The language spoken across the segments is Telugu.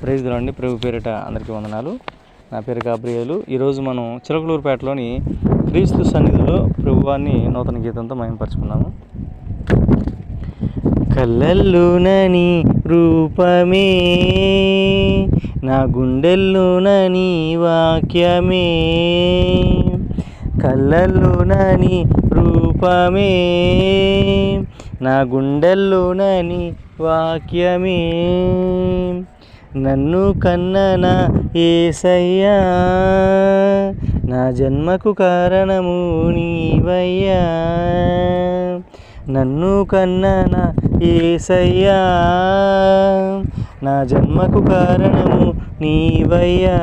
ప్రైజ్ ది అండి. ప్రభు పేరిట అందరికీ వందనాలు. నా పేరు గాబ్రియేలు. ఈరోజు మనం చిలకలూరుపేటలోని క్రీస్తు సన్నిధిలో ప్రభువాన్ని నూతన గీతంతో మహిమపరుచుకున్నాము. కళ్ళల్లోనని రూపమే, నా గుండెల్లోనని వాక్యమే. కళ్ళల్లోనని రూపమే, నా గుండెల్లోనని వాక్యమే. నన్ను కన్నన యేసయ్యా, నా జన్మకు కారణము నీవయ్యా. నన్ను కన్నన యేసయ్యా, నా జన్మకు కారణము నీవయ్యా.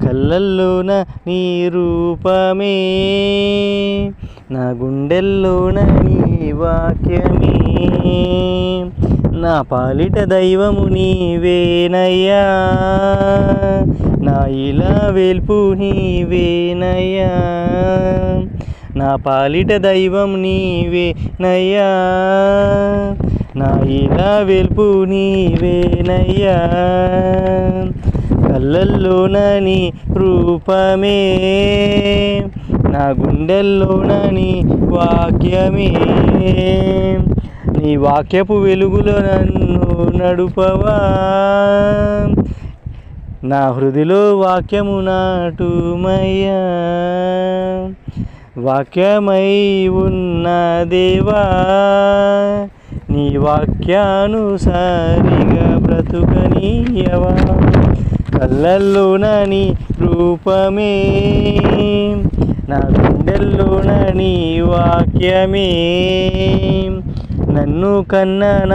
కళ్ళల్లోన నీ రూపమే, నా గుండెల్లోన నీ వాక్యమే. నా పాలిట దైవము నీవేనయ్యా, నా ఇలా వేల్పు నీవేనయ్యా. నా పాలిట దైవం నీవేనయ్యా, నా ఇలా వేల్పు నీవేనయ్యా. కళ్ళల్లోన నీ రూపమే, నా గుండెల్లోన నీ వాక్యమే. నీ వాక్యపు వెలుగులో నన్ను నడుపవా, నా హృదిలో వాక్యము నాటుమయ్యా. వాక్యమై ఉన్న దేవా, నీ వాక్యానుసారిగా బ్రతుకనీయవా. కళ్ళల్లోన నీ రూపమే, నా గుండెల్లోన నీ వాక్యమే. నన్ను కన్నన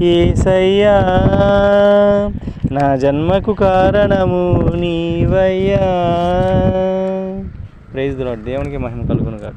యేసయ్యా, నా జన్మకు కారణము నీవయ్యా. Praise the lord. దేవునికి మహిమ కలుగును గాక.